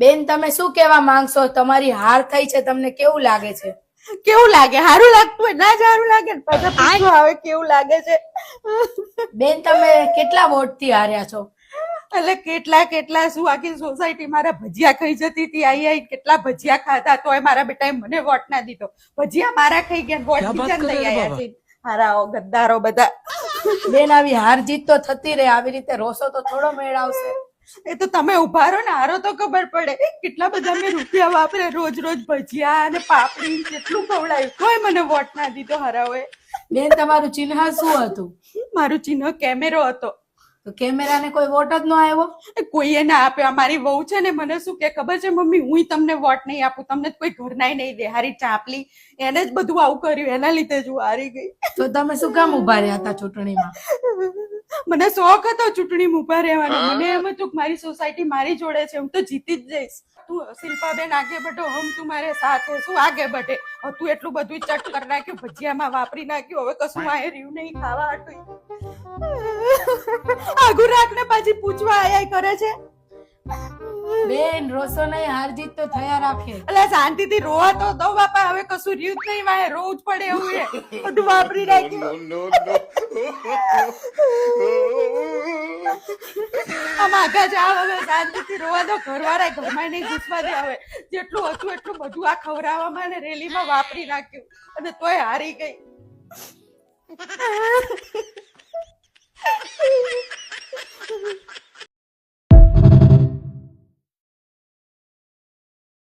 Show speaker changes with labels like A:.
A: બેન તમે શું કહેવા માંગશો? તમારી હાર થઈ છે, તમને કેવું લાગે છે?
B: કેવું લાગે? હારું લાગતું હોય ના જ હારું લાગે ને પાછા પૂછવા આવે કેવું લાગે છે.
A: બેન તમે કેટલા વોટથી હાર્યા છો?
B: એટલે કેટલા શું આખી સોસાયટી મારા ભજીયા ખાઈ જતી હતી. આઈ કેટલા ભજીયા ખાધા તોય મારા બેટાએ મને વોટ ના દીધો. ભજીયા મારા ખાઈ ગયા, વોટ બીજાને દઈ આયા છે. હારાઓ ગદ્દારો બધા.
A: બેન આવી હાર જીત તો થતી રહે, આવી રીતે રોસો તો થોડો મેળ આવશે.
B: એ તો તમે ઉભા રહો ને, હારો તો ખબર પડે. કેટલા બધા મેં રૂપિયા વાપરે, રોજ ભજીયા અને પાપડી કેટલું ખવડાવ્યું, તોય મને વોટ ના દીધો હરાઓએ.
A: બેન તમારું ચિહ્ન શું હતું?
B: મારું ચિહ્ન કેમેરો હતો.
A: તો કેમેરાને કોઈ વોટ જ ન આવ્યો?
B: કોઈએ ના આપ્યો. મારી વહુ છે ને મને શું કે ખબર છે, મમ્મી હું તમને વોટ નહીં આપું, તમને કોઈ ઘરનાય નહીં દે. હારી ચાપલી એને જ બધું આવું કર્યું, એના લીધે જ હું હારી ગઈ.
A: તો તમે શું કામ ઉભા રહ્યા હતા ચૂંટણીમાં?
B: મને શોખ હતો ચૂંટણીમાં ઉભા રહેવાનો. મને એમ હતું કે મારી સોસાયટી મારી જોડે છે, હું તો જીતી જ જઈશ. તું શિલ્પાબેન આગે બઢો, હમ તુમારે સાથ હે. શું આગે બઢે? તું એટલું બધું ચટ કરી નાખ્યું, ભજીયામાં વાપરી નાખ્યું, હવે કશું આ રહ્યું નહીં ખાવા હાટું. આગુ રાખને પાછી પૂછવા આયા કરે છે.
A: બેન રોસો નહીં, હાર જીત તો થયા રાખે.
B: એટલે શાંતિથી રોવા તો દો બાપા, હવે કશું રહ્યું જ નહીં, વાહે રોવું જ પડે એવું છે. બધું વાપરી નાખ્યું. આમ આગા જાવ, હવે શાંતિથી રોવા દો. ઘરવાળા ઘરમાં નહીં ઘૂસવા દે. હવે જેટલું હતું એટલું બધું આ ખવડાવવામાં ને રેલીમાં વાપરી નાખ્યું, અને તોય હારી ગઈ.